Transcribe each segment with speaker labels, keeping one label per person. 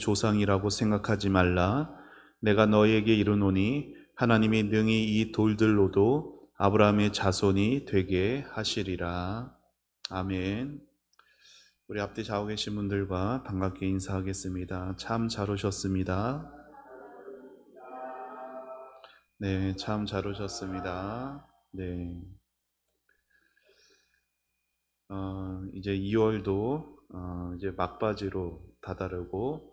Speaker 1: 조상이라고 생각하지 말라. 내가 너에게 이르노니 하나님이 능히 이 돌들로도 아브라함의 자손이 되게 하시리라. 아멘. 우리 앞뒤 좌우 계신 분들과 반갑게 인사하겠습니다. 참 잘 오셨습니다. 네, 참 잘 오셨습니다. 네, 이제 2월도 이제 막바지로 다다르고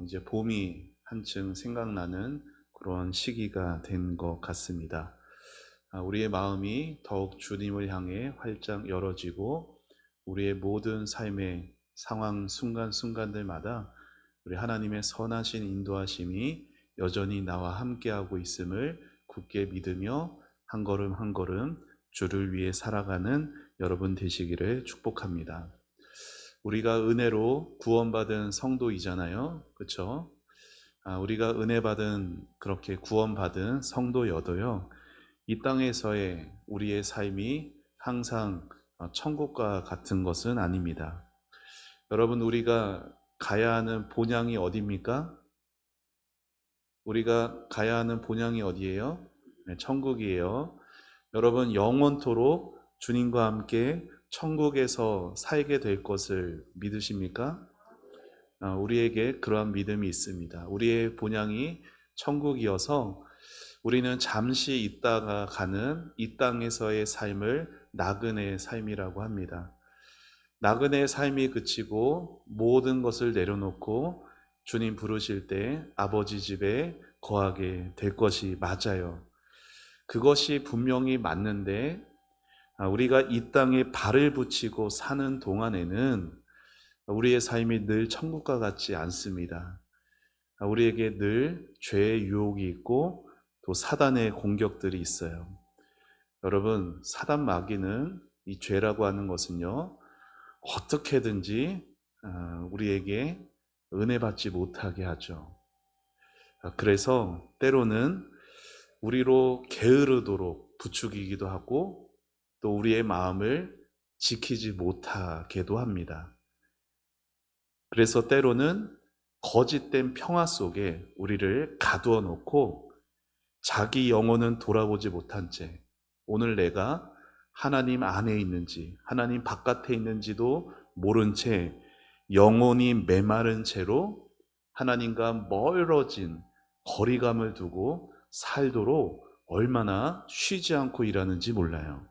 Speaker 1: 이제 봄이 한층 생각나는 그런 시기가 된 것 같습니다. 우리의 마음이 더욱 주님을 향해 활짝 열어지고 우리의 모든 삶의 상황 순간순간들마다 우리 하나님의 선하신 인도하심이 여전히 나와 함께하고 있음을 굳게 믿으며 한 걸음 한 걸음 주를 위해 살아가는 여러분 되시기를 축복합니다. 우리가 은혜로 구원받은 성도이잖아요. 그렇죠? 우리가 은혜 받은 그렇게 구원받은 성도여도요. 이 땅에서의 우리의 삶이 항상 천국과 같은 것은 아닙니다. 여러분, 우리가 가야 하는 본향이 어디입니까? 우리가 가야 하는 본향이 어디예요? 네, 천국이에요. 여러분, 영원토록 주님과 함께 천국에서 살게 될 것을 믿으십니까? 우리에게 그러한 믿음이 있습니다. 우리의 본향이 천국이어서 우리는 잠시 있다가 가는 이 땅에서의 삶을 나그네의 삶이라고 합니다. 나그네의 삶이 그치고 모든 것을 내려놓고 주님 부르실 때 아버지 집에 거하게 될 것이 맞아요. 그것이 분명히 맞는데 우리가 이 땅에 발을 붙이고 사는 동안에는 우리의 삶이 늘 천국과 같지 않습니다. 우리에게 늘 죄의 유혹이 있고 또 사단의 공격들이 있어요. 여러분, 사단 마귀는 이 죄라고 하는 것은요, 어떻게든지 우리에게 은혜 받지 못하게 하죠. 그래서 때로는 우리로 게으르도록 부추기기도 하고 또 우리의 마음을 지키지 못하게도 합니다. 그래서 때로는 거짓된 평화 속에 우리를 가두어 놓고 자기 영혼은 돌아보지 못한 채 오늘 내가 하나님 안에 있는지 하나님 바깥에 있는지도 모른 채 영혼이 메마른 채로 하나님과 멀어진 거리감을 두고 살도록 얼마나 쉬지 않고 일하는지 몰라요.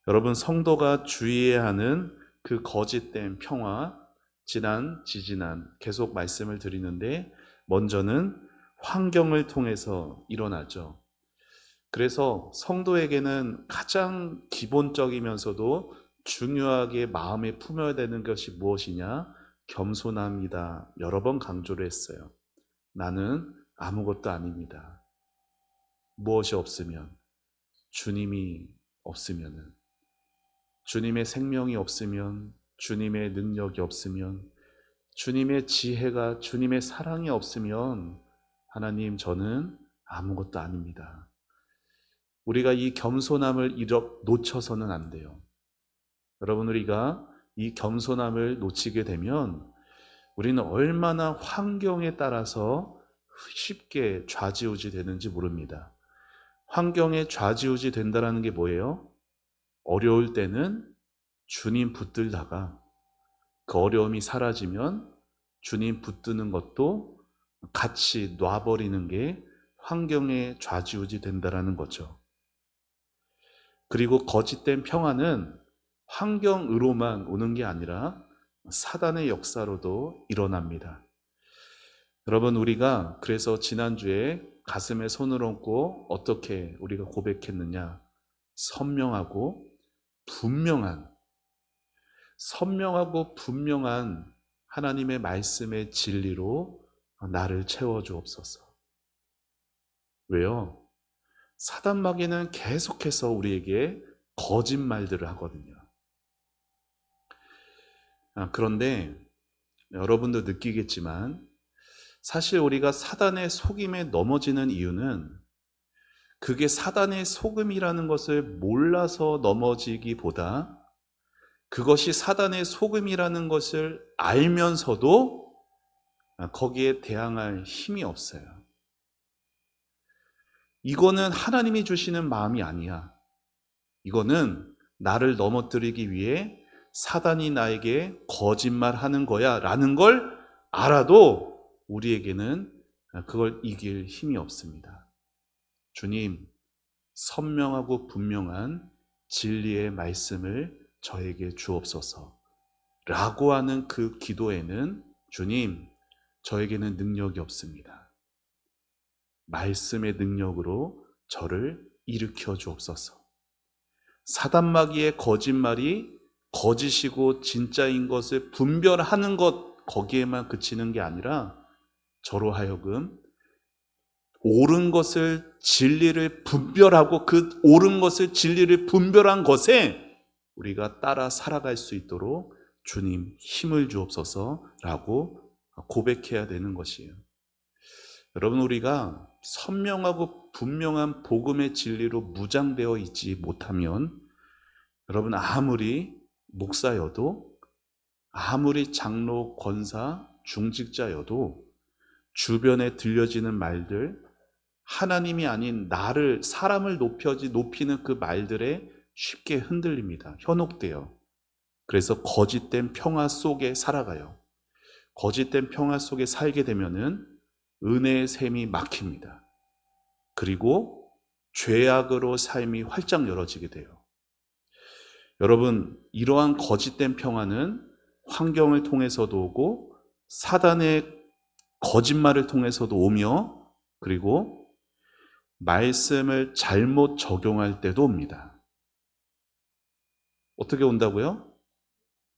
Speaker 1: 여러분, 성도가 주의해야 하는 그 거짓된 평화, 지지난 계속 말씀을 드리는데 먼저는 환경을 통해서 일어나죠. 그래서 성도에게는 가장 기본적이면서도 중요하게 마음에 품어야 되는 것이 무엇이냐? 겸손함이다. 여러 번 강조를 했어요. 나는 아무것도 아닙니다. 무엇이 없으면, 주님이 없으면은, 주님의 생명이 없으면, 주님의 능력이 없으면, 주님의 지혜가, 주님의 사랑이 없으면 하나님, 저는 아무것도 아닙니다. 우리가 이 겸손함을 놓쳐서는 안 돼요. 여러분, 우리가 이 겸손함을 놓치게 되면 우리는 얼마나 환경에 따라서 쉽게 좌지우지 되는지 모릅니다. 환경에 좌지우지 된다는 게 뭐예요? 어려울 때는 주님 붙들다가 그 어려움이 사라지면 주님 붙드는 것도 같이 놔버리는 게 환경에 좌지우지 된다는 거죠. 그리고 거짓된 평화는 환경으로만 오는 게 아니라 사단의 역사로도 일어납니다. 여러분, 우리가 그래서 지난주에 가슴에 손을 얹고 어떻게 우리가 고백했느냐? 선명하고 분명한 하나님의 말씀의 진리로 나를 채워주옵소서. 왜요? 사단 마귀는 계속해서 우리에게 거짓말들을 하거든요. 그런데 여러분도 느끼겠지만 사실 우리가 사단의 속임에 넘어지는 이유는 그게 사단의 속임이라는 것을 몰라서 넘어지기보다 그것이 사단의 속임이라는 것을 알면서도 거기에 대항할 힘이 없어요. 이거는 하나님이 주시는 마음이 아니야. 이거는 나를 넘어뜨리기 위해 사단이 나에게 거짓말하는 거야 라는 걸 알아도 우리에게는 그걸 이길 힘이 없습니다. 주님, 선명하고 분명한 진리의 말씀을 저에게 주옵소서 라고 하는 그 기도에는 주님, 저에게는 능력이 없습니다. 말씀의 능력으로 저를 일으켜 주옵소서. 사단마귀의 거짓말이 거짓이고 진짜인 것을 분별하는 것, 거기에만 그치는 게 아니라 저로 하여금 옳은 것을 진리를 분별하고 그 옳은 것을 진리를 분별한 것에 우리가 따라 살아갈 수 있도록 주님 힘을 주옵소서라고 고백해야 되는 것이에요. 여러분, 우리가 선명하고 분명한 복음의 진리로 무장되어 있지 못하면 여러분 아무리 목사여도 아무리 장로, 권사, 중직자여도 주변에 들려지는 말들, 하나님이 아닌 나를, 사람을 높이는 그 말들에 쉽게 흔들립니다. 현혹돼요. 그래서 거짓된 평화 속에 살아가요. 거짓된 평화 속에 살게 되면은 은혜의 샘이 막힙니다. 그리고 죄악으로 삶이 활짝 열어지게 돼요. 여러분, 이러한 거짓된 평화는 환경을 통해서도 오고 사단의 거짓말을 통해서도 오며 그리고 말씀을 잘못 적용할 때도 옵니다. 어떻게 온다고요?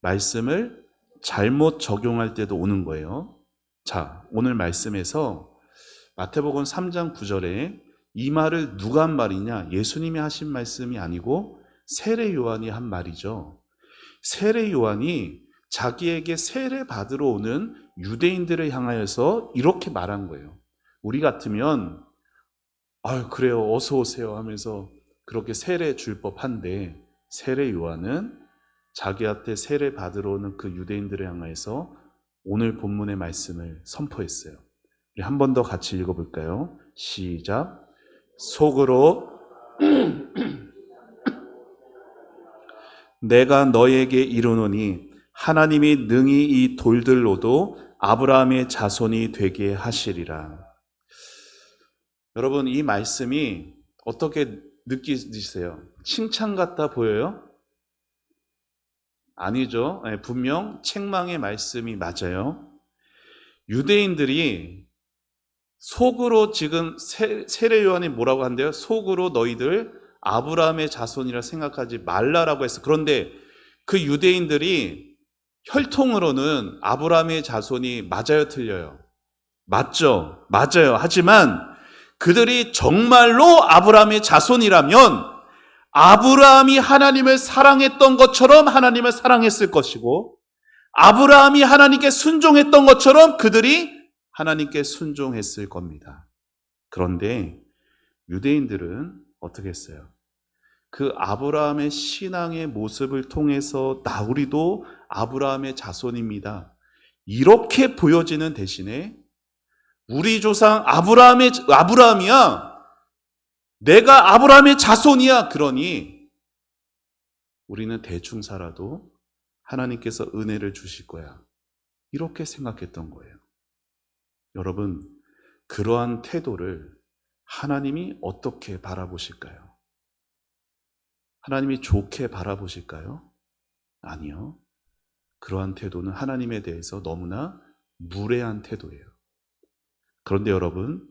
Speaker 1: 말씀을 잘못 적용할 때도 오는 거예요. 자, 오늘 말씀에서 마태복음 3장 9절에 이 말을 누가 한 말이냐? 예수님이 하신 말씀이 아니고 세례 요한이 한 말이죠. 세례 요한이 자기에게 세례 받으러 오는 유대인들을 향하여서 이렇게 말한 거예요. 우리 같으면 아유 그래요 어서 오세요 하면서 그렇게 세례 줄 법한데 세례 요한은 자기한테 세례 받으러 오는 그 유대인들을 향하여서 오늘 본문의 말씀을 선포했어요. 우리 한 번 더 같이 읽어볼까요? 시작. 속으로 내가 너에게 이르노니 하나님이 능히 이 돌들로도 아브라함의 자손이 되게 하시리라. 여러분, 이 말씀이 어떻게 느끼세요? 칭찬 같아 보여요? 아니죠. 분명 책망의 말씀이 맞아요. 유대인들이 속으로 지금 세례 요한이 뭐라고 한대요? 속으로 너희들 아브라함의 자손이라 생각하지 말라라고 했어. 그런데 그 유대인들이 혈통으로는 아브라함의 자손이 맞아요, 틀려요? 맞죠? 맞아요. 하지만 그들이 정말로 아브라함의 자손이라면 아브라함이 하나님을 사랑했던 것처럼 하나님을 사랑했을 것이고 아브라함이 하나님께 순종했던 것처럼 그들이 하나님께 순종했을 겁니다. 그런데 유대인들은 어떻게 했어요? 그 아브라함의 신앙의 모습을 통해서 우리도 아브라함의 자손입니다. 이렇게 보여지는 대신에 우리 조상 아브라함이야. 내가 아브라함의 자손이야. 그러니 우리는 대충 살아도 하나님께서 은혜를 주실 거야. 이렇게 생각했던 거예요. 여러분, 그러한 태도를 하나님이 어떻게 바라보실까요? 하나님이 좋게 바라보실까요? 아니요. 그러한 태도는 하나님에 대해서 너무나 무례한 태도예요. 그런데 여러분,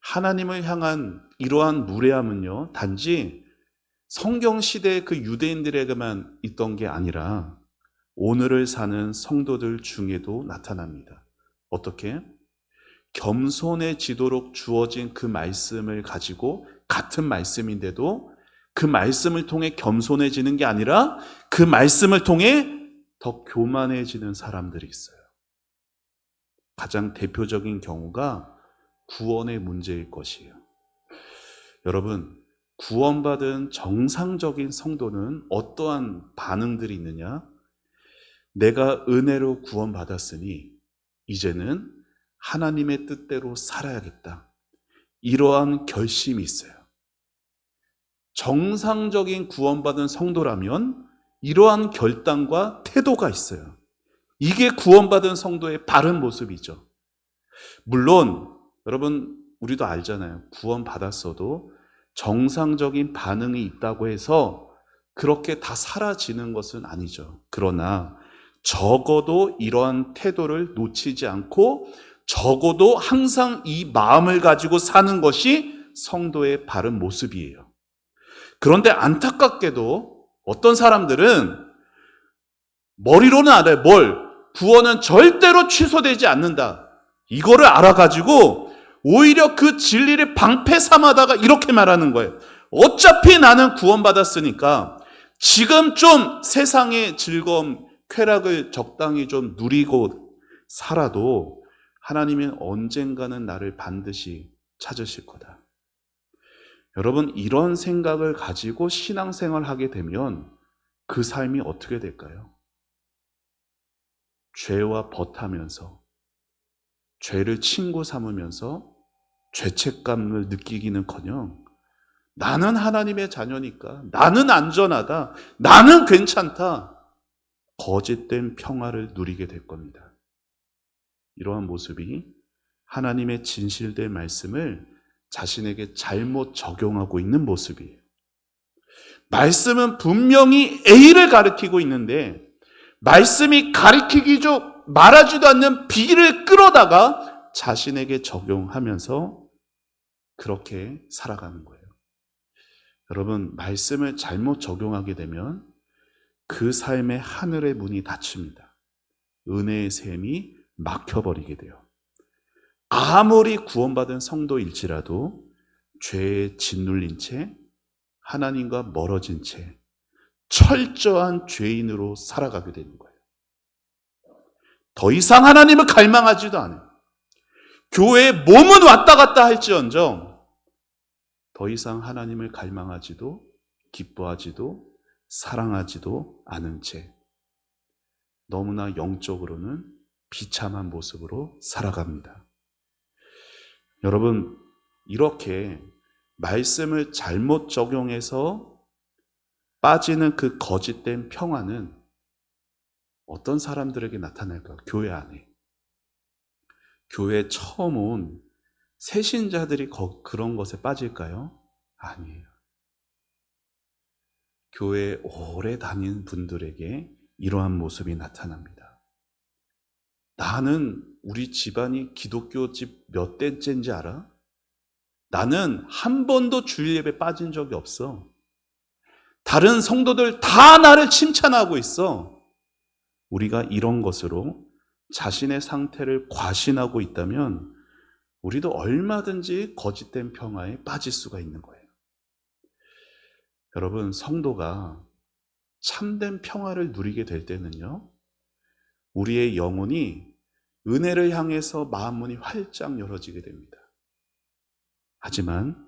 Speaker 1: 하나님을 향한 이러한 무례함은요, 단지 성경시대의 그 유대인들에게만 있던 게 아니라 오늘을 사는 성도들 중에도 나타납니다. 어떻게? 겸손해지도록 주어진 그 말씀을 가지고 같은 말씀인데도 그 말씀을 통해 겸손해지는 게 아니라 그 말씀을 통해 더 교만해지는 사람들이 있어요. 가장 대표적인 경우가 구원의 문제일 것이에요. 여러분, 구원받은 정상적인 성도는 어떠한 반응들이 있느냐? 내가 은혜로 구원받았으니 이제는 하나님의 뜻대로 살아야겠다. 이러한 결심이 있어요. 정상적인 구원받은 성도라면 이러한 결단과 태도가 있어요. 이게 구원받은 성도의 바른 모습이죠. 물론 여러분 우리도 알잖아요. 구원받았어도 정상적인 반응이 있다고 해서 그렇게 다 사라지는 것은 아니죠. 그러나 적어도 이러한 태도를 놓치지 않고 적어도 항상 이 마음을 가지고 사는 것이 성도의 바른 모습이에요. 그런데 안타깝게도 어떤 사람들은 머리로는 알아요. 구원은 절대로 취소되지 않는다. 이거를 알아가지고 오히려 그 진리를 방패 삼아다가 이렇게 말하는 거예요. 어차피 나는 구원받았으니까 지금 좀 세상의 즐거움, 쾌락을 적당히 좀 누리고 살아도 하나님은 언젠가는 나를 반드시 찾으실 거다. 여러분, 이런 생각을 가지고 신앙생활을 하게 되면 그 삶이 어떻게 될까요? 죄와 벗하면서, 죄를 친구 삼으면서 죄책감을 느끼기는커녕 나는 하나님의 자녀니까, 나는 안전하다, 나는 괜찮다, 거짓된 평화를 누리게 될 겁니다. 이러한 모습이 하나님의 진실된 말씀을 자신에게 잘못 적용하고 있는 모습이에요. 말씀은 분명히 A를 가리키고 있는데 말씀이 가리키기도 말하지도 않는 B를 끌어다가 자신에게 적용하면서 그렇게 살아가는 거예요. 여러분, 말씀을 잘못 적용하게 되면 그 삶의 하늘의 문이 닫힙니다. 은혜의 샘이 막혀버리게 돼요. 아무리 구원받은 성도일지라도 죄에 짓눌린 채 하나님과 멀어진 채 철저한 죄인으로 살아가게 되는 거예요. 더 이상 하나님을 갈망하지도 않아요. 교회에 몸은 왔다 갔다 할지언정 더 이상 하나님을 갈망하지도 기뻐하지도 사랑하지도 않은 채 너무나 영적으로는 비참한 모습으로 살아갑니다. 여러분, 이렇게 말씀을 잘못 적용해서 빠지는 그 거짓된 평화는 어떤 사람들에게 나타날까요? 교회 안에. 교회에 처음 온 새신자들이 그런 것에 빠질까요? 아니에요. 교회에 오래 다닌 분들에게 이러한 모습이 나타납니다. 나는 우리 집안이 기독교 집 몇 대째인지 알아? 나는 한 번도 주일 예배 빠진 적이 없어. 다른 성도들 다 나를 칭찬하고 있어. 우리가 이런 것으로 자신의 상태를 과신하고 있다면 우리도 얼마든지 거짓된 평화에 빠질 수가 있는 거예요. 여러분, 성도가 참된 평화를 누리게 될 때는요, 우리의 영혼이 은혜를 향해서 마음문이 활짝 열어지게 됩니다. 하지만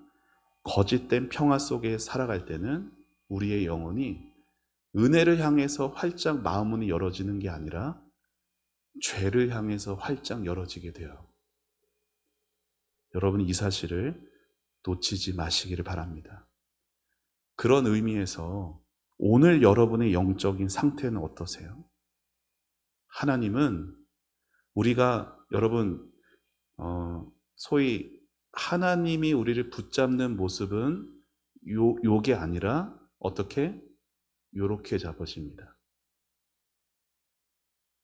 Speaker 1: 거짓된 평화 속에 살아갈 때는 우리의 영혼이 은혜를 향해서 활짝 마음문이 열어지는 게 아니라 죄를 향해서 활짝 열어지게 돼요. 여러분, 이 사실을 놓치지 마시기를 바랍니다. 그런 의미에서 오늘 여러분의 영적인 상태는 어떠세요? 하나님은 우리가 여러분 소위 하나님이 우리를 붙잡는 모습은 요게 아니라 어떻게? 요렇게 잡으십니다.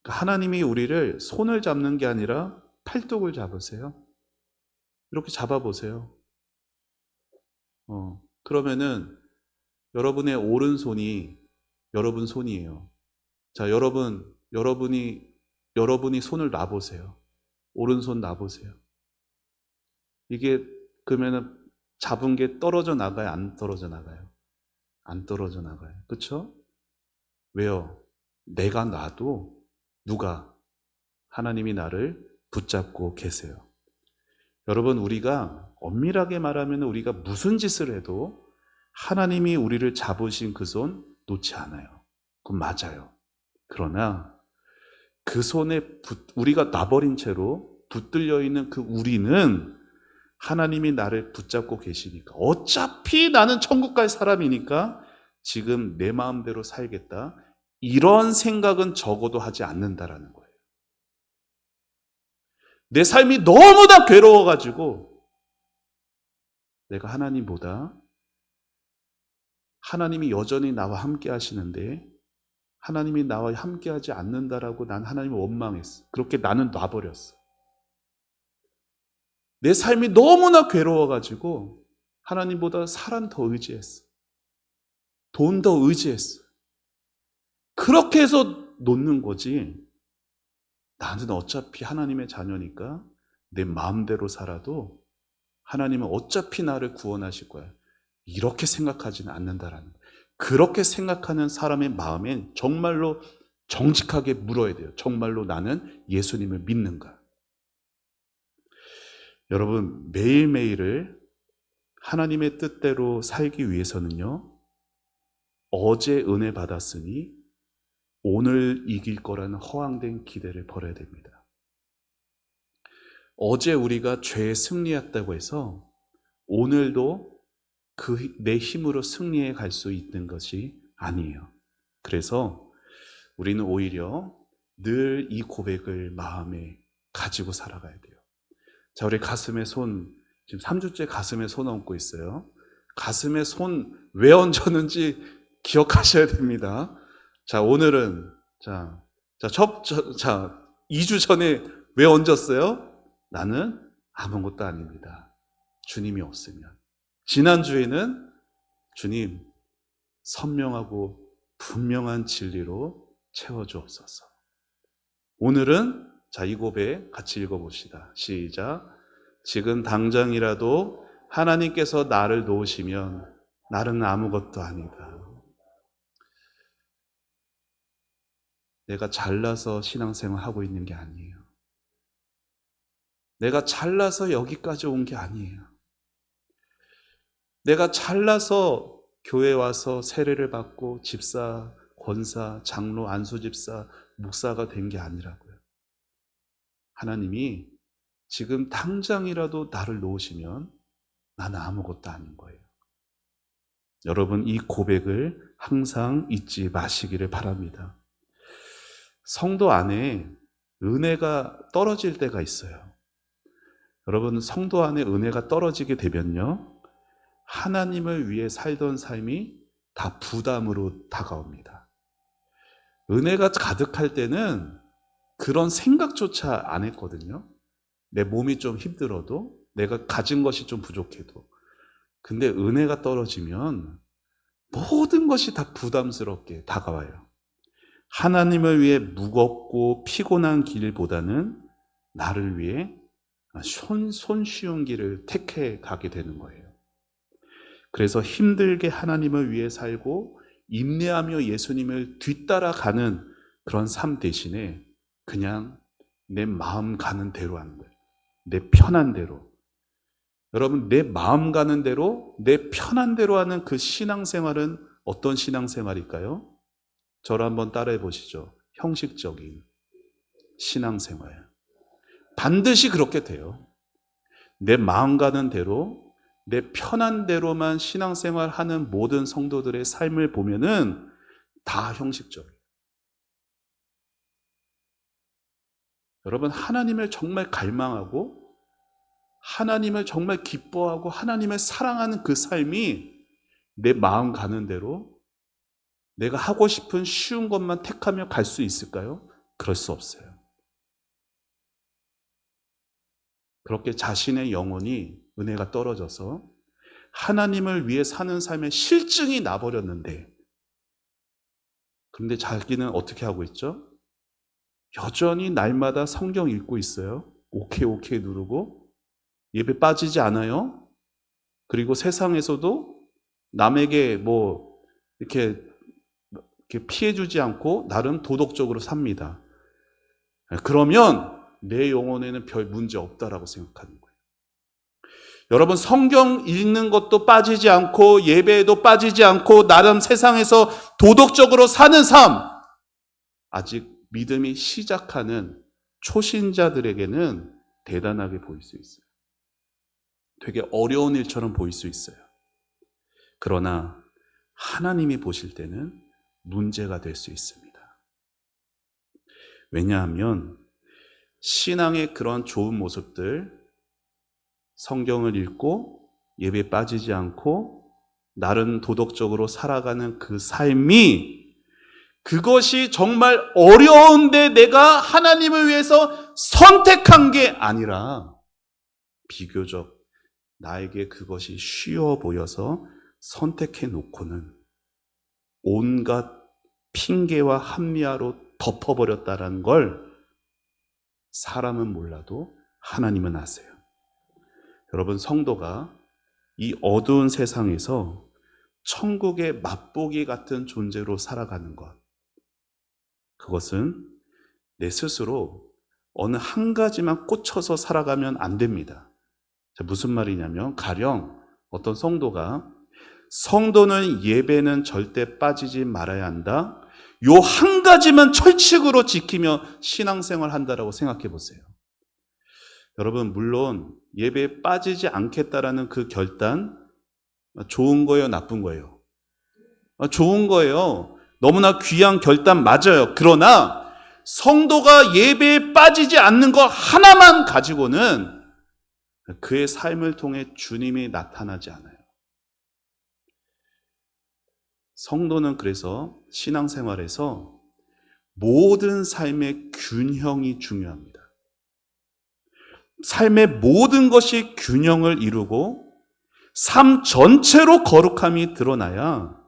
Speaker 1: 하나님이 우리를 손을 잡는 게 아니라 팔뚝을 잡으세요. 이렇게 잡아보세요. 그러면은 여러분의 오른손이 여러분 손이에요. 자, 여러분이 손을 놔보세요. 오른손 놔보세요. 이게 그러면은 잡은 게 떨어져 나가요? 안 떨어져 나가요? 안 떨어져 나가요. 그렇죠? 왜요? 내가 놔도 누가? 하나님이 나를 붙잡고 계세요. 여러분, 우리가 엄밀하게 말하면 우리가 무슨 짓을 해도 하나님이 우리를 잡으신 그 손 놓지 않아요. 그건 맞아요. 그러나 그 손에 우리가 놔버린 채로 붙들려 있는 그 우리는 하나님이 나를 붙잡고 계시니까, 어차피 나는 천국 갈 사람이니까 지금 내 마음대로 살겠다, 이런 생각은 적어도 하지 않는다라는 거예요. 내 삶이 너무나 괴로워가지고 내가 하나님보다, 하나님이 여전히 나와 함께 하시는데 하나님이 나와 함께 하지 않는다라고 난 하나님을 원망했어. 그렇게 나는 놔버렸어. 내 삶이 너무나 괴로워가지고 하나님보다 사람 더 의지했어. 돈 더 의지했어. 그렇게 해서 놓는 거지. 나는 어차피 하나님의 자녀니까 내 마음대로 살아도 하나님은 어차피 나를 구원하실 거야, 이렇게 생각하지는 않는다라는 거예요. 그렇게 생각하는 사람의 마음엔 정말로 정직하게 물어야 돼요. 정말로 나는 예수님을 믿는가? 여러분, 매일매일을 하나님의 뜻대로 살기 위해서는요, 어제 은혜 받았으니 오늘 이길 거라는 허황된 기대를 버려야 됩니다. 어제 우리가 죄에 승리했다고 해서 오늘도 내 힘으로 승리해 갈 수 있는 것이 아니에요. 그래서 우리는 오히려 늘 이 고백을 마음에 가지고 살아가야 돼요. 자, 우리 가슴에 손, 지금 3주째 가슴에 손 얹고 있어요. 가슴에 손 왜 얹었는지 기억하셔야 됩니다. 자, 오늘은, 2주 전에 왜 얹었어요? 나는 아무것도 아닙니다, 주님이 없으면. 지난주에는 주님, 선명하고 분명한 진리로 채워주옵소서. 오늘은 이 고백 같이 읽어봅시다. 시작. 지금 당장이라도 하나님께서 나를 놓으시면 나는 아무것도 아니다. 내가 잘나서 신앙생활 하고 있는 게 아니에요. 내가 잘나서 여기까지 온 게 아니에요. 내가 잘나서 교회 와서 세례를 받고 집사, 권사, 장로, 안수집사, 목사가 된 게 아니라고요. 하나님이 지금 당장이라도 나를 놓으시면 나는 아무것도 아닌 거예요. 여러분, 이 고백을 항상 잊지 마시기를 바랍니다. 성도 안에 은혜가 떨어질 때가 있어요. 여러분, 성도 안에 은혜가 떨어지게 되면요, 하나님을 위해 살던 삶이 다 부담으로 다가옵니다. 은혜가 가득할 때는 그런 생각조차 안 했거든요. 내 몸이 좀 힘들어도, 내가 가진 것이 좀 부족해도. 근데 은혜가 떨어지면 모든 것이 다 부담스럽게 다가와요. 하나님을 위해 무겁고 피곤한 길보다는 나를 위해 손쉬운 길을 택해 가게 되는 거예요. 그래서 힘들게 하나님을 위해 살고 인내하며 예수님을 뒤따라가는 그런 삶 대신에 그냥 내 마음 가는 대로 하는 거예요. 내 편한 대로. 여러분, 내 마음 가는 대로, 내 편한 대로 하는 그 신앙생활은 어떤 신앙생활일까요? 저를 한번 따라해 보시죠. 형식적인 신앙생활. 반드시 그렇게 돼요. 내 마음 가는 대로, 내 편한 대로만 신앙생활 하는 모든 성도들의 삶을 보면은 다 형식적이에요. 여러분, 하나님을 정말 갈망하고 하나님을 정말 기뻐하고 하나님을 사랑하는 그 삶이 내 마음 가는 대로 내가 하고 싶은 쉬운 것만 택하며 갈 수 있을까요? 그럴 수 없어요. 그렇게 자신의 영혼이 은혜가 떨어져서 하나님을 위해 사는 삶의 실증이 나버렸는데, 그런데 자기는 어떻게 하고 있죠? 여전히 날마다 성경 읽고 있어요. 오케이 누르고 예배 빠지지 않아요. 그리고 세상에서도 남에게 이렇게 피해주지 않고 나름 도덕적으로 삽니다. 그러면 내 영혼에는 별 문제 없다라고 생각하는 거예요. 여러분, 성경 읽는 것도 빠지지 않고 예배에도 빠지지 않고 나름 세상에서 도덕적으로 사는 삶, 아직 믿음이 시작하는 초신자들에게는 대단하게 보일 수 있어요. 되게 어려운 일처럼 보일 수 있어요. 그러나 하나님이 보실 때는 문제가 될 수 있습니다. 왜냐하면 신앙의 그런 좋은 모습들, 성경을 읽고 예배에 빠지지 않고 나름 도덕적으로 살아가는 그 삶이, 그것이 정말 어려운데 내가 하나님을 위해서 선택한 게 아니라 비교적 나에게 그것이 쉬워 보여서 선택해 놓고는 온갖 핑계와 합리화로 덮어버렸다는 걸 사람은 몰라도 하나님은 아세요. 여러분, 성도가 이 어두운 세상에서 천국의 맛보기 같은 존재로 살아가는 것, 그것은 내 스스로 어느 한 가지만 꽂혀서 살아가면 안 됩니다. 무슨 말이냐면, 가령 어떤 성도는 예배는 절대 빠지지 말아야 한다, 요 한 가지만 철칙으로 지키며 신앙생활 한다라고 생각해 보세요. 여러분, 물론 예배에 빠지지 않겠다라는 그 결단, 좋은 거예요, 나쁜 거예요? 좋은 거예요. 너무나 귀한 결단 맞아요. 그러나 성도가 예배에 빠지지 않는 것 하나만 가지고는 그의 삶을 통해 주님이 나타나지 않아요. 성도는 그래서 신앙생활에서 모든 삶의 균형이 중요합니다. 삶의 모든 것이 균형을 이루고 삶 전체로 거룩함이 드러나야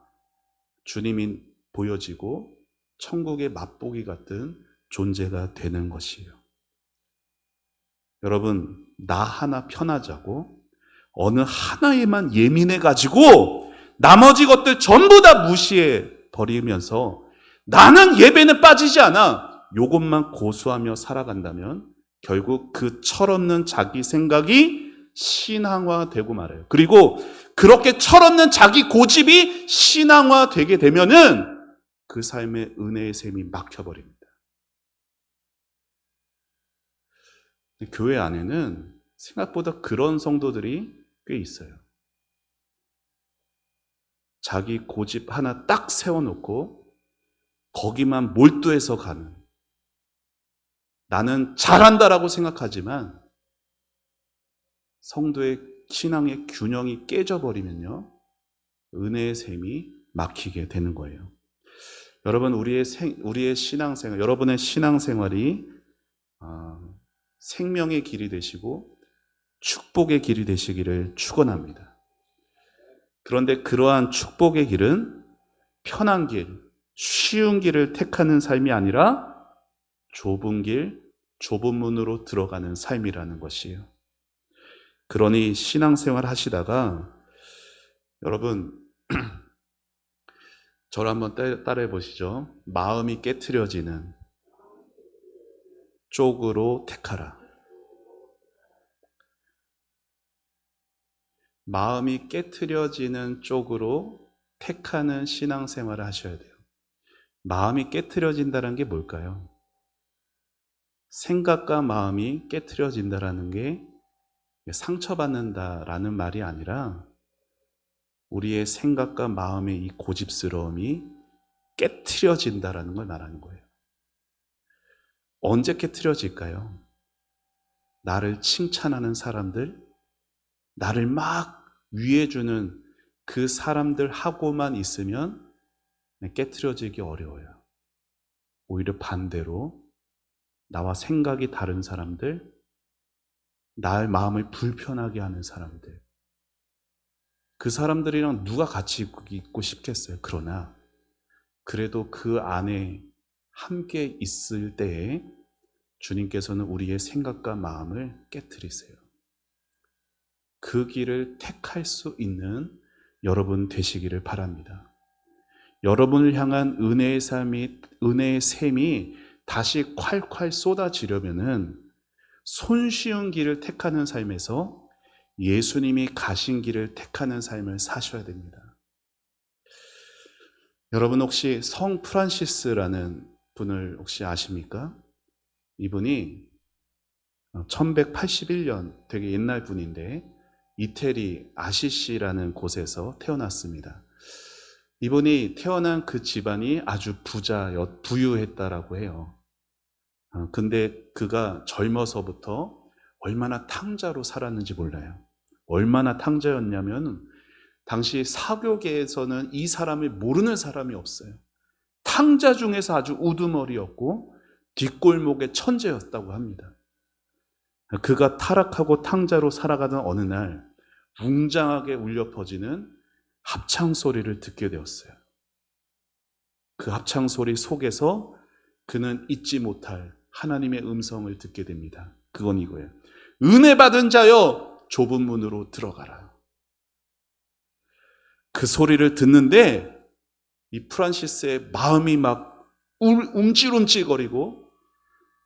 Speaker 1: 주님이 보여지고 천국의 맛보기 같은 존재가 되는 것이에요. 여러분, 나 하나 편하자고 어느 하나에만 예민해 가지고 나머지 것들 전부 다 무시해 버리면서 나는 예배는 빠지지 않아, 요것만 고수하며 살아간다면 결국 그 철없는 자기 생각이 신앙화되고 말아요. 그리고 그렇게 철없는 자기 고집이 신앙화되게 되면은 그 삶의 은혜의 샘이 막혀버립니다. 교회 안에는 생각보다 그런 성도들이 꽤 있어요. 자기 고집 하나 딱 세워놓고 거기만 몰두해서 가는, 나는 잘한다라고 생각하지만 성도의 신앙의 균형이 깨져버리면요, 은혜의 샘이 막히게 되는 거예요. 여러분, 우리의 신앙생활, 여러분의 신앙생활이 생명의 길이 되시고 축복의 길이 되시기를 축원합니다. 그런데 그러한 축복의 길은 편한 길, 쉬운 길을 택하는 삶이 아니라 좁은 길, 좁은 문으로 들어가는 삶이라는 것이에요. 그러니 신앙생활 하시다가 여러분, 저를 한번 따라해 보시죠. 마음이 깨트려지는 쪽으로 택하라. 마음이 깨트려지는 쪽으로 택하는 신앙생활을 하셔야 돼요. 마음이 깨트려진다는 게 뭘까요? 생각과 마음이 깨트려진다는 게 상처받는다라는 말이 아니라 우리의 생각과 마음의 이 고집스러움이 깨트려진다라는 걸 말하는 거예요. 언제 깨트려질까요? 나를 칭찬하는 사람들, 나를 막 위해주는 그 사람들하고만 있으면 깨트려지기 어려워요. 오히려 반대로 나와 생각이 다른 사람들, 나의 마음을 불편하게 하는 사람들, 그 사람들이랑 누가 같이 있고 싶겠어요. 그러나 그래도 그 안에 함께 있을 때에 주님께서는 우리의 생각과 마음을 깨트리세요. 그 길을 택할 수 있는 여러분 되시기를 바랍니다. 여러분을 향한 은혜의 샘이 다시 콸콸 쏟아지려면은 손쉬운 길을 택하는 삶에서 예수님이 가신 길을 택하는 삶을 사셔야 됩니다. 여러분, 혹시 성 프란시스라는 분을 혹시 아십니까? 이분이 1181년 되게 옛날 분인데 이태리 아시시라는 곳에서 태어났습니다. 이분이 태어난 그 집안이 아주 부유했다라고 해요. 근데 그가 젊어서부터 얼마나 탕자로 살았는지 몰라요. 얼마나 탕자였냐면 당시 사교계에서는 이 사람을 모르는 사람이 없어요. 탕자 중에서 아주 우두머리였고 뒷골목의 천재였다고 합니다. 그가 타락하고 탕자로 살아가던 어느 날 웅장하게 울려 퍼지는 합창 소리를 듣게 되었어요. 그 합창 소리 속에서 그는 잊지 못할 하나님의 음성을 듣게 됩니다. 그건 이거예요. 은혜 받은 자여 좁은 문으로 들어가라. 그 소리를 듣는데 이 프란시스의 마음이 막 움찔움찔거리고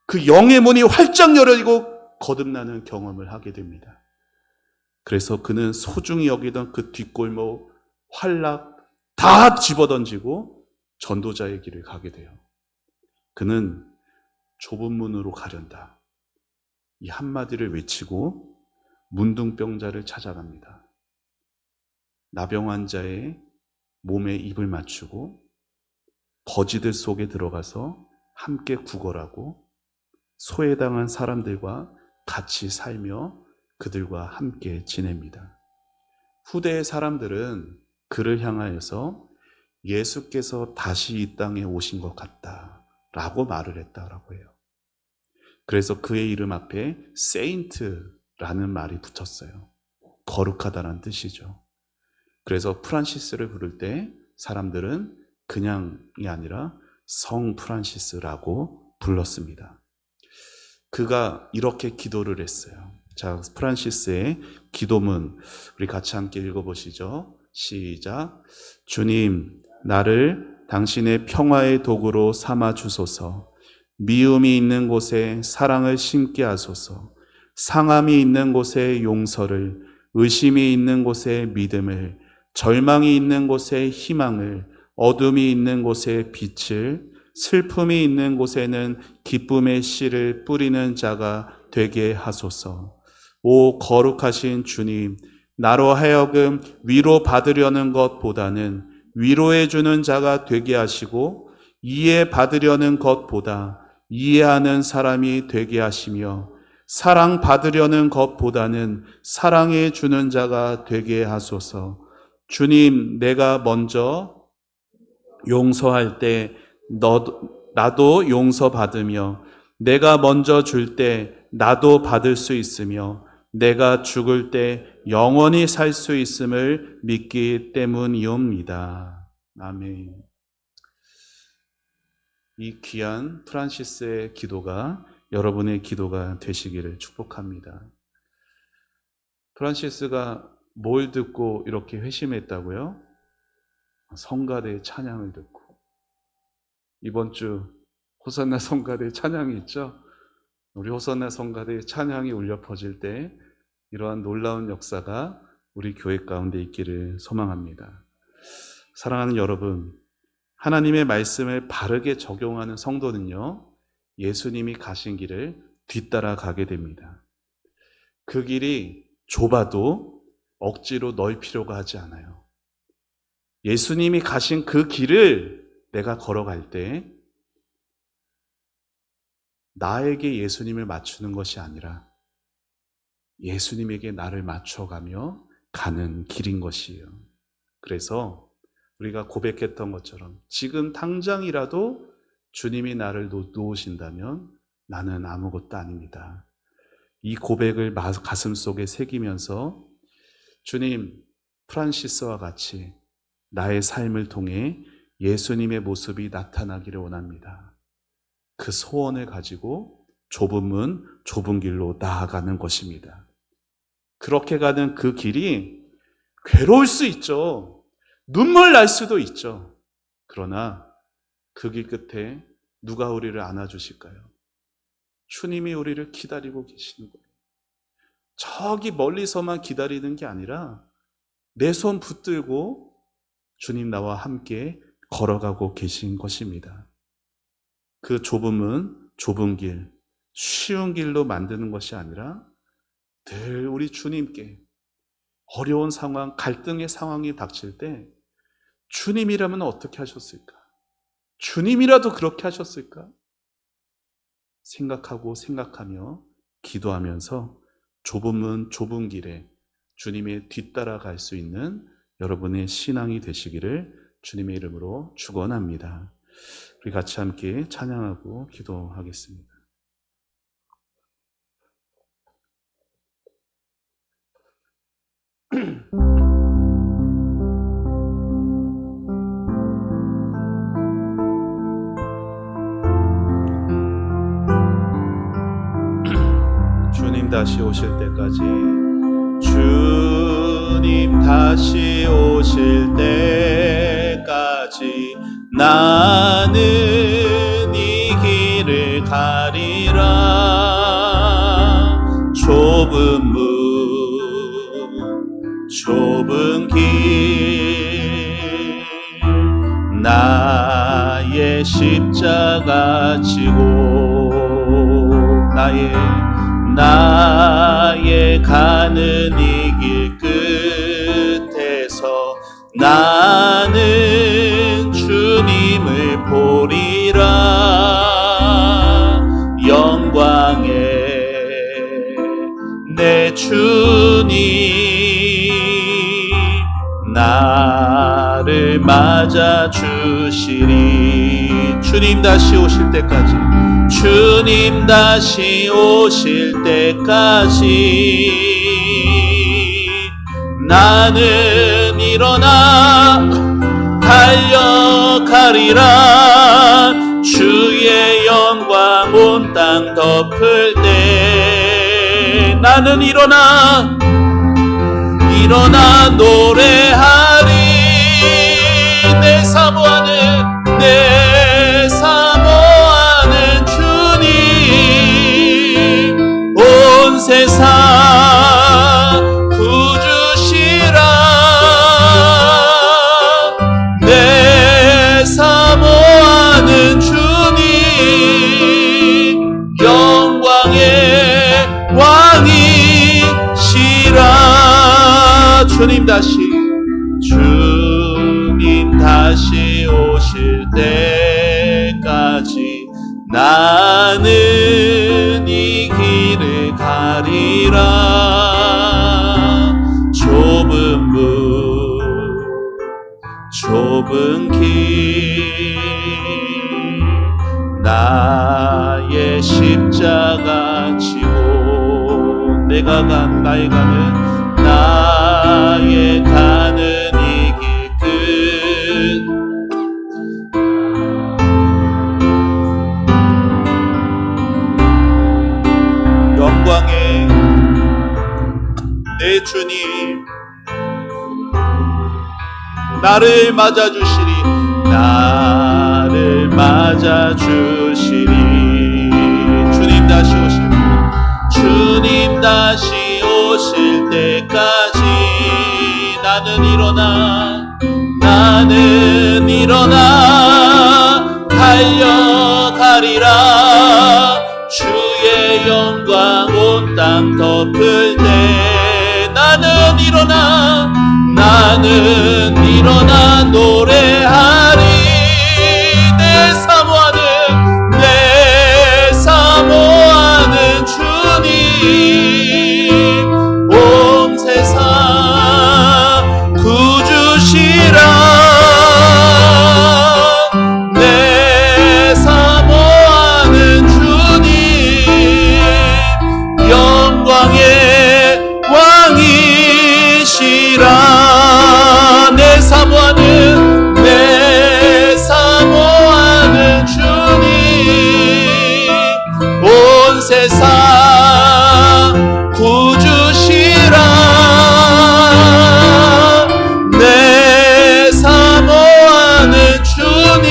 Speaker 1: 그 영의 문이 활짝 열리고 거듭나는 경험을 하게 됩니다. 그래서 그는 소중히 여기던 그 뒷골목, 활락 다 집어던지고 전도자의 길을 가게 돼요. 그는 좁은 문으로 가련다. 이 한마디를 외치고 문둥병자를 찾아갑니다. 나병 환자의 몸에 입을 맞추고 거지들 속에 들어가서 함께 구걸하고 소외당한 사람들과 같이 살며 그들과 함께 지냅니다. 후대의 사람들은 그를 향하여서 예수께서 다시 이 땅에 오신 것 같다라고 말을 했다라고 해요. 그래서 그의 이름 앞에 세인트라는 말이 붙었어요. 거룩하다는 뜻이죠. 그래서 프란시스를 부를 때 사람들은 그냥이 아니라 성 프란시스라고 불렀습니다. 그가 이렇게 기도를 했어요. 자, 프란시스의 기도문 우리 같이 함께 읽어보시죠. 시작. 주님, 나를 당신의 평화의 도구로 삼아 주소서. 미움이 있는 곳에 사랑을 심게 하소서. 상함이 있는 곳에 용서를, 의심이 있는 곳에 믿음을, 절망이 있는 곳에 희망을, 어둠이 있는 곳에 빛을, 슬픔이 있는 곳에는 기쁨의 씨를 뿌리는 자가 되게 하소서. 오 거룩하신 주님, 나로 하여금 위로 받으려는 것보다는 위로해 주는 자가 되게 하시고 이해 받으려는 것보다 이해하는 사람이 되게 하시며 사랑 받으려는 것보다는 사랑해 주는 자가 되게 하소서. 주님, 내가 먼저 용서할 때 나도 용서받으며 내가 먼저 줄 때 나도 받을 수 있으며 내가 죽을 때 영원히 살 수 있음을 믿기 때문이옵니다. 아멘. 이 귀한 프란시스의 기도가 여러분의 기도가 되시기를 축복합니다. 프란시스가 뭘 듣고 이렇게 회심했다고요? 성가대의 찬양을 듣고. 이번 주 호산나 성가대 찬양이 있죠? 우리 호산나 성가대 찬양이 울려 퍼질 때 이러한 놀라운 역사가 우리 교회 가운데 있기를 소망합니다. 사랑하는 여러분, 하나님의 말씀을 바르게 적용하는 성도는요, 예수님이 가신 길을 뒤따라 가게 됩니다. 그 길이 좁아도 억지로 넣을 필요가 하지 않아요. 예수님이 가신 그 길을 내가 걸어갈 때 나에게 예수님을 맞추는 것이 아니라 예수님에게 나를 맞춰가며 가는 길인 것이에요. 그래서 우리가 고백했던 것처럼 지금 당장이라도 주님이 나를 놓으신다면 나는 아무것도 아닙니다. 이 고백을 가슴속에 새기면서 주님, 프란시스와 같이 나의 삶을 통해 예수님의 모습이 나타나기를 원합니다. 그 소원을 가지고 좁은 문, 좁은 길로 나아가는 것입니다. 그렇게 가는 그 길이 괴로울 수 있죠. 눈물 날 수도 있죠. 그러나 그 길 끝에 누가 우리를 안아주실까요? 주님이 우리를 기다리고 계시는 거예요. 저기 멀리서만 기다리는 게 아니라 내 손 붙들고 주님 나와 함께 걸어가고 계신 것입니다. 그 좁은 문, 좁은 길, 쉬운 길로 만드는 것이 아니라 늘 우리 주님께 어려운 상황, 갈등의 상황이 닥칠 때 주님이라면 어떻게 하셨을까? 주님이라도 그렇게 하셨을까? 생각하며 기도하면서 좁은 문, 좁은 길에 주님의 뒤따라갈 수 있는 여러분의 신앙이 되시기를 주님의 이름으로 축원합니다. 우리 같이 함께 찬양하고 기도하겠습니다. 주님 다시 오실 때까지, 주님 다시 오실 때까지 나는 이 길을 가리라. 좁은 문, 좁은 길, 나의 십자가 지고 나의 가는 이 길 끝에서 나는 주님을 보리라. 영광의 내 주님 나를 맞아 주시리. 주님 다시 오실 때까지, 주님 다시 오실 때까지 나는 일어나 달려가리라. 주의 영광 온 땅 덮을 때 나는 일어나 노래하리. 내 사모하는 주님 온 세상 구주시라. 내 사모하는 주님 영광의 왕이시라. 주님 다시 오실 때까지 나는 이 길을 가리라. 좁은 문, 좁은 길, 나의 십자가 지고 나의 가는 이 길 끝, 영광의 내 주님 나를 맞아주시리. 주님 다시 오실 때까지 나는 일어나 달려가리라. 주의 영광 온 땅 덮을 때 나는 일어나 노래하리. 내 사모하는 주님 온 세상 구주시라. 내 사모하는 주님 영광의 왕이시라. 내 사모하는 주님 온 세상 구주시라. 내 사모하는 주님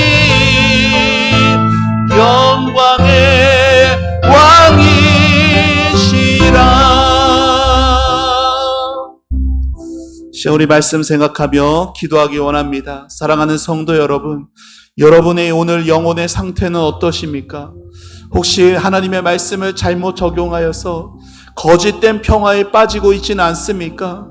Speaker 1: 영광의 왕이시라. 우리 말씀 생각하며 기도하기 원합니다. 사랑하는 성도 여러분, 여러분의 오늘 영혼의 상태는 어떠십니까? 혹시 하나님의 말씀을 잘못 적용하여서 거짓된 평화에 빠지고 있지는 않습니까?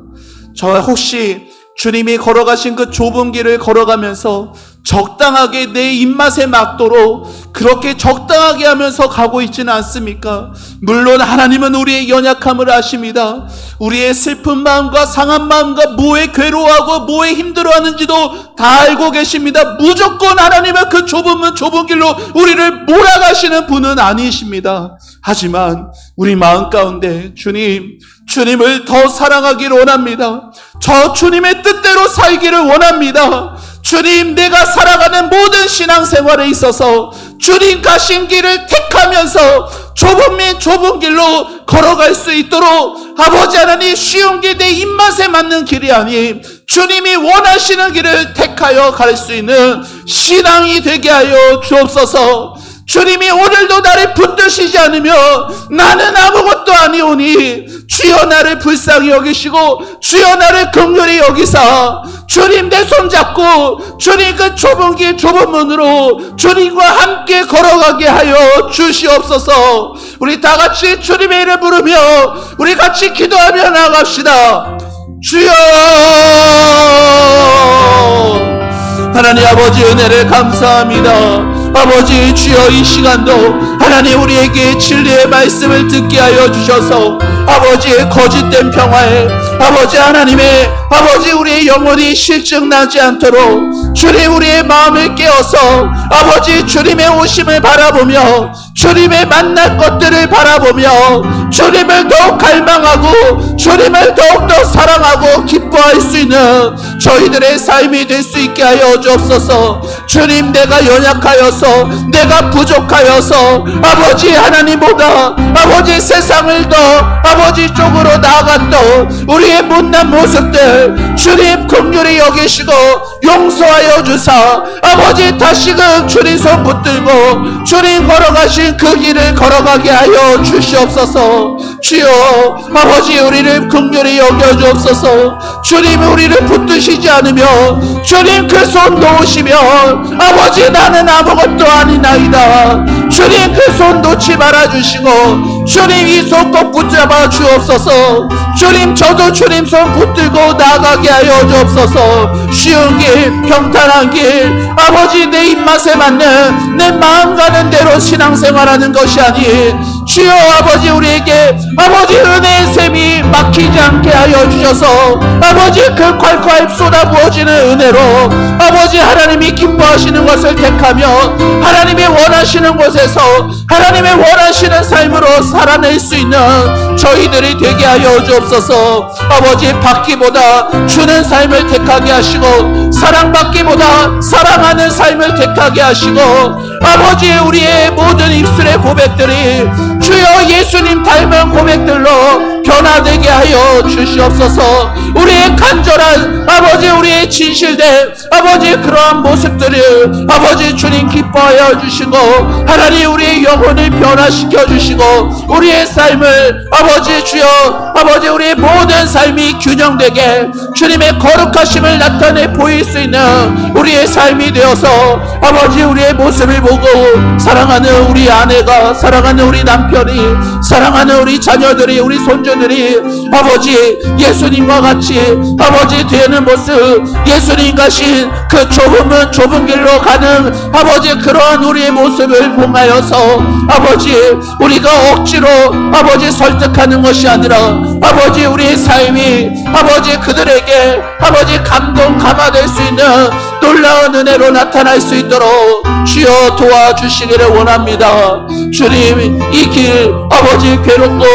Speaker 1: 저 혹시 주님이 걸어가신 그 좁은 길을 걸어가면서 적당하게 내 입맛에 맞도록 그렇게 적당하게 하면서 가고 있지는 않습니까? 물론 하나님은 우리의 연약함을 아십니다. 우리의 슬픈 마음과 상한 마음과 뭐에 괴로워하고 뭐에 힘들어하는지도 다 알고 계십니다. 무조건 하나님은 그 좁은 길로 우리를 몰아가시는 분은 아니십니다. 하지만 우리 마음 가운데 주님을 더 사랑하기를 원합니다. 저 주님의 뜻대로 살기를 원합니다. 주님, 내가 살아가는 모든 신앙생활에 있어서 주님 가신 길을 택하면서 좁은 길로 걸어갈 수 있도록 아버지 하나님, 쉬운 길, 내 입맛에 맞는 길이 아닌 주님이 원하시는 길을 택하여 갈 수 있는 신앙이 되게 하여 주옵소서. 주님이 오늘도 나를 붙드시지 않으면 나는 아무것도 아니오니 주여 나를 불쌍히 여기시고 주여 나를 긍휼히 여기사 주님 내 손잡고 주님 그 좁은 길 좁은 문으로 주님과 함께 걸어가게 하여 주시옵소서. 우리 다 같이 주님의 이름 부르며 우리 같이 기도하며 나갑시다. 주여 하나님 아버지 은혜를 감사합니다. 아버지 주여 이 시간도 하나님 우리에게 진리의 말씀을 듣게 하여 주셔서 아버지의 거짓된 평화에 아버지 하나님의 아버지 우리의 영혼이 실증나지 않도록 주님 우리의 마음을 깨어서 아버지 주님의 오심을 바라보며 주님의 만날 것들을 바라보며 주님을 더욱 갈망하고 주님을 더욱더 사랑하고 기뻐할 수 있는 저희들의 삶이 될 수 있게 하여 주옵소서. 주님 내가 연약하여서 내가 부족하여서 아버지 하나님보다 아버지 세상을 더 아버지 쪽으로 나아갔던 우리의 못난 모습들 주님 긍휼히 여기시고 용서하여 주사 아버지 다시금 주님 손 붙들고 주님 걸어가신 그 길을 걸어가게 하여 주시옵소서. 주여 아버지 우리를 긍휼히 여겨 주옵소서. 주님 우리를 붙드시지 않으면 주님 그 손 놓으시면 아버지 나는 아무것도 아니나이다. 주님 그 손 놓지 말아주시고 주님 이 손 꼭 붙잡아 주옵소서. 주님 저도 주님 손 붙들고 나가게 하여 주옵소서. 쉬운 길 평탄한 길 아버지 내 입맛에 맞는 내 마음 가는 대로 신앙생활하는 것이 아닌 주여 아버지 우리에게 아버지 은혜의 샘이 막히지 않게 하여 주셔서 아버지 그 콸콸 쏟아부어지는 은혜로 아버지 하나님이 기뻐하시는 것을 택하며 하나님이 원하시는 곳에서 하나님의 원하시는 삶으로 살아낼 수 있는 저희들이 되게 하여 주옵소서. 아버지 받기보다 주는 삶을 택하게 하시고 사랑받기보다 사랑하는 삶을 택하게 하시고 아버지 우리의 모든 입술의 고백들이 주여 예수님 닮은 고백들로 변화되게 하여 주시옵소서. 우리의 간절한 아버지 우리의 진실된 아버지 그러한 모습들을 아버지 주님 기뻐하여 주시고 하나님 우리의 영혼을 변화시켜 주시고 우리의 삶을 아버지 주여 아버지 우리의 모든 삶이 균형되게 주님의 거룩하심을 나타내 보일 수 있는 우리의 삶이 되어서 아버지 우리의 모습을 보고 사랑하는 우리 아내가 사랑하는 우리 남편이 사랑하는 우리 자녀들이 우리 손주들이 아버지 예수님과 같이 아버지 되는 모습 예수님 가신 그 좁은 길로 가는 아버지 그러한 우리의 모습을 봉하여서 아버지 우리가 억지로 아버지 설득하는 것이 아니라 아버지 우리의 삶이 아버지 그들에게 아버지 감동 감화될 수 있는 놀라운 은혜로 나타날 수 있도록 주여 도와주시기를 원합니다. 주님 이 길 아버지 괴롭고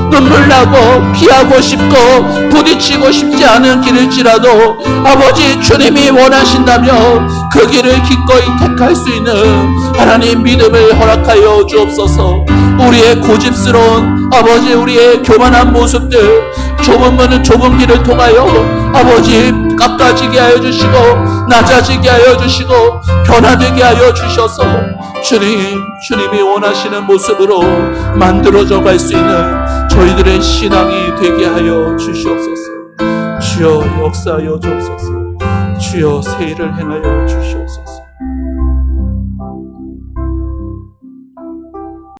Speaker 1: 눈물나고 피하고 싶고 부딪히고 싶지 않은 길일지라도 아버지 주님이 원하신다면 그 길을 기꺼이 택할 수 있는 하나님 믿음을 허락하여 주옵소서. 우리의 고집스러운 아버지 우리의 교만한 모습들 좁은 길을 통하여 아버지 깎아지게 하여 주시고 낮아지게 하여 주시고 변화되게 하여 주셔서 주님이 원하시는 모습으로 만들어져 갈 수 있는 저희들의 신앙이 되게 하여 주시옵소서. 주여 역사하여 주옵소서. 주여 새 일을 행하여 주시옵소서.